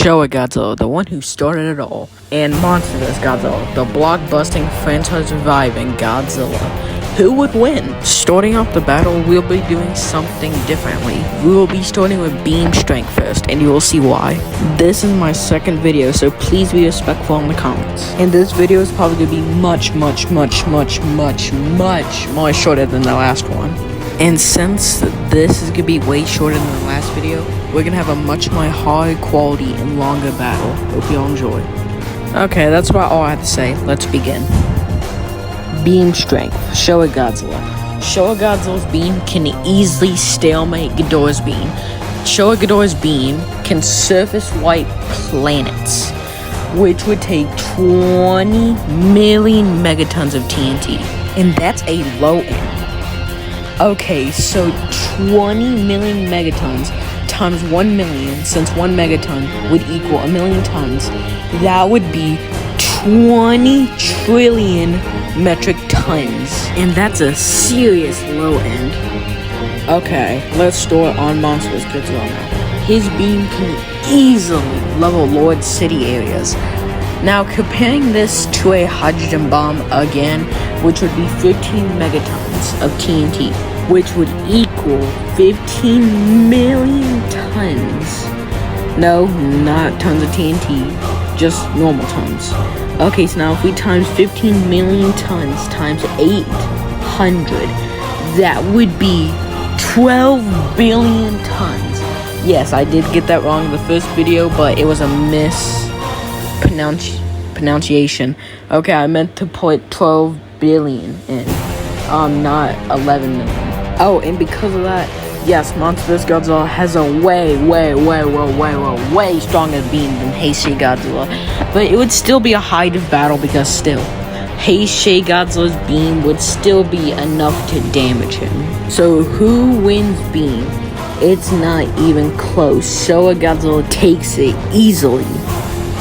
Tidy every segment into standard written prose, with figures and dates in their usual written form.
Showa Godzilla, the one who started it all, and Monster vs. Godzilla, the blockbusting franchise-reviving Godzilla. Who would win? Starting off the battle, we'll be doing something differently. We will be starting with beam strength first, and you will see why. This is my second video, so please be respectful in the comments. And this video is probably going to be much more shorter than the last one. And since this is going to be way shorter than the last video, we're going to have a much more high quality and longer battle. Hope you all enjoy. Okay, that's about all I have to say. Let's begin. Beam strength. Showa Godzilla. Showa Godzilla's beam can easily stalemate Ghidorah's beam. Showa Ghidorah's beam can surface wipe planets, which would take 20 million megatons of TNT. And that's a low end. Okay, so 20 million megatons times 1 million, since 1 megaton would equal a million tons, that would be 20 trillion metric tons. And that's a serious low end. Okay, let's start on Monster vs. Godzilla now. His beam can easily level Lord City areas. Now, comparing this to a hydrogen bomb again, which would be 15 megatons of TNT, which would equal 15 million tons. No, not tons of TNT, just normal tons. Okay, so now if we times 15 million tons times 800, that would be 12 billion tons. Yes, I did get that wrong in the first video, but it was a pronunciation. Okay, I meant to put 12 billion in, not 11 million. Oh, and because of that, yes, Monster vs. Godzilla has a way stronger beam than Heisei Godzilla. But it would still be a height of battle because still, Heisei Godzilla's beam would still be enough to damage him. So who wins beam? It's not even close. Showa Godzilla takes it easily.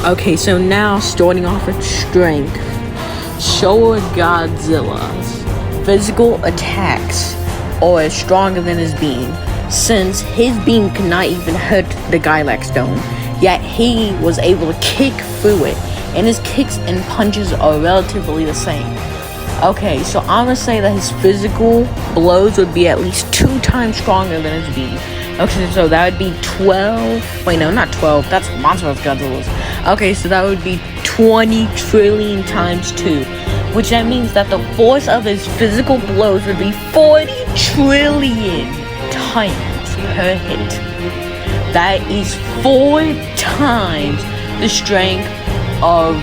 Okay, so now starting off with strength, Showa Godzilla's physical attacks are stronger than his beam, since his beam could not even hurt the Gylax Dome, yet he was able to kick through it, and his kicks and punches are relatively the same. Okay, so I'm gonna say that his physical blows would be at least 2 times stronger than his beam. Okay, so that would be 12. Wait, no, not 12. That's Monster vs. Godzilla's. Okay, so that would be 20 trillion times 2, which that means that the force of his physical blows would be 40 trillion times per hit. That is 4 times the strength of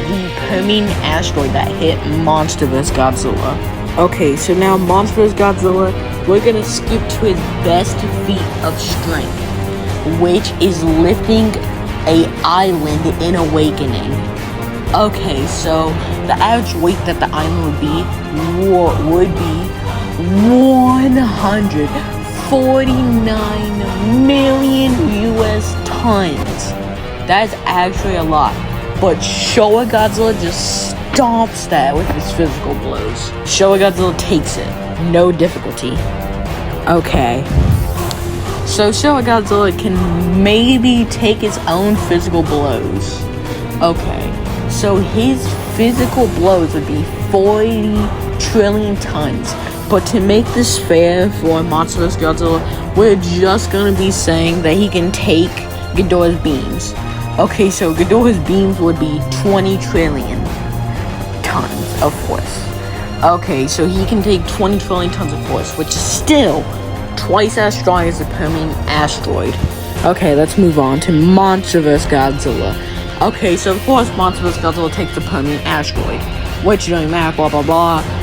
the Permian asteroid that hit Monster vs. Godzilla. Okay, so now Monster vs. Godzilla, we're gonna skip to his best feat of strength, which is lifting a island in Awakening. Okay, so the average weight that the island would be 149 million US tons. That is actually a lot, but Showa Godzilla just stomps that with his physical blows. Showa Godzilla takes it, no difficulty. Okay, so Showa Godzilla can maybe take his own physical blows. Okay, so his physical blows would be 40 trillion tons. But to make this fair for Monster vs. Godzilla, we're just gonna be saying that he can take Ghidorah's beams. Okay, so Ghidorah's beams would be 20 trillion tons of force. Okay, so he can take 20 trillion tons of force, which is still twice as strong as the Permian asteroid. Okay, let's move on to Monster vs. Godzilla. Okay, so of course Monster vs. Godzilla takes the Permian asteroid, which doing math,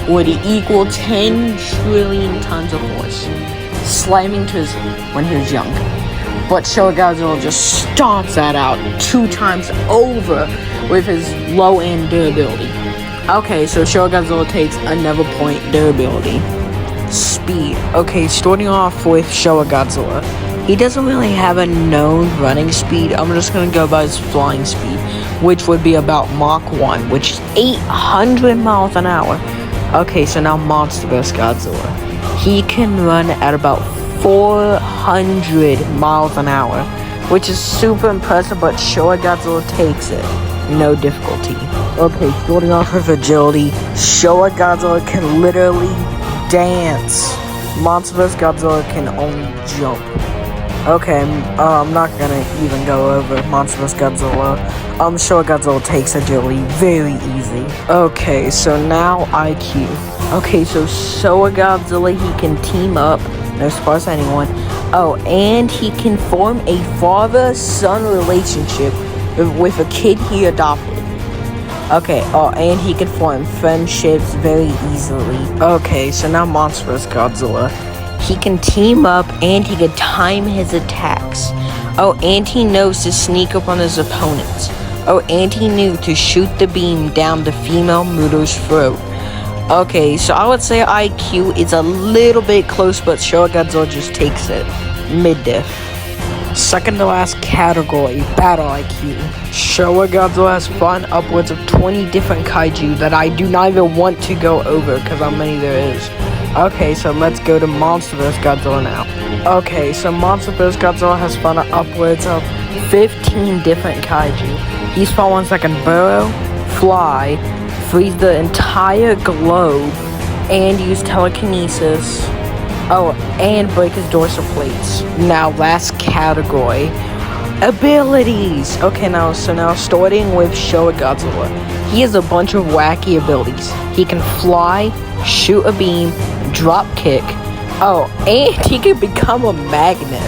would equal 10 trillion tons of force, slamming to his when he was young. But Showa Godzilla just stomps that out 2 times over with his low-end durability. Okay, so Showa Godzilla takes another point durability. Speed. Okay, starting off with Showa Godzilla. He doesn't really have a known running speed. I'm just gonna go by his flying speed, which would be about Mach 1, which is 800 miles an hour. Okay, so now Monster vs. Godzilla. He can run at about 400 miles an hour, which is super impressive, but Showa Godzilla takes it. No difficulty. Okay, starting off with agility, Showa Godzilla can literally dance. Monster vs. Godzilla can only jump. Okay, I'm not gonna even go over Monster vs. Godzilla. Showa Godzilla takes agility very easy. Okay, so now IQ. Okay, so Showa Godzilla, he can team up. No surprise to anyone. Oh, and he can form a father-son relationship with a kid he adopted. Okay, and he can form friendships very easily. Okay, so now Monster vs. Godzilla. He can team up and he can time his attacks. Oh, and he knows to sneak up on his opponents. Oh, and he knew to shoot the beam down the female Muto's throat. Okay, so I would say IQ is a little bit close, but Showa Godzilla just takes it. Mid-diff. Second to last category, Battle IQ. Showa Godzilla has fought upwards of 20 different kaiju that I do not even want to go over because how many there is. Okay, so let's go to Monster vs. Godzilla now. Okay, so Monster vs. Godzilla has fought upwards of 15 different kaiju. He's fought ones that can burrow, fly, freeze the entire globe, and use telekinesis. Oh, and break his dorsal plates. Now, last category, abilities. Okay, now starting with Showa Godzilla. He has a bunch of wacky abilities. He can fly, shoot a beam, drop kick. Oh, and he can become a magnet.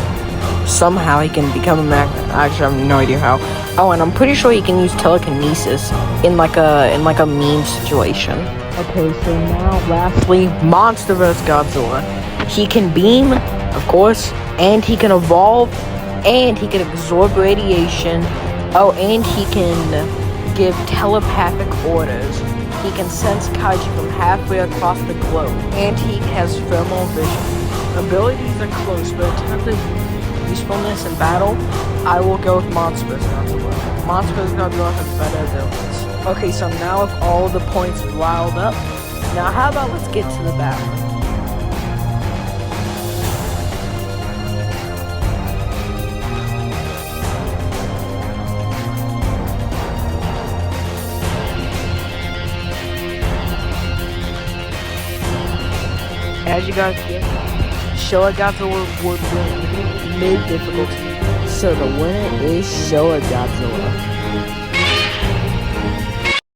Somehow he can become a magnet. Actually, I have no idea how. Oh, and I'm pretty sure he can use telekinesis in like a meme situation. Okay, so now lastly, Monster vs. Godzilla. He can beam, of course, and he can evolve, and he can absorb radiation. Oh, and he can give telepathic orders. He can sense kaiju from halfway across the globe, and he has thermal vision. Abilities are close, but in terms of usefulness in battle, I will go with Monster vs. Godzilla. Monster vs. Godzilla has better abilities. Okay, so now with all the points riled up, now how about let's get to the battle. As you guys get, Showa Godzilla would win mid difficulty. So the winner is Showa Godzilla.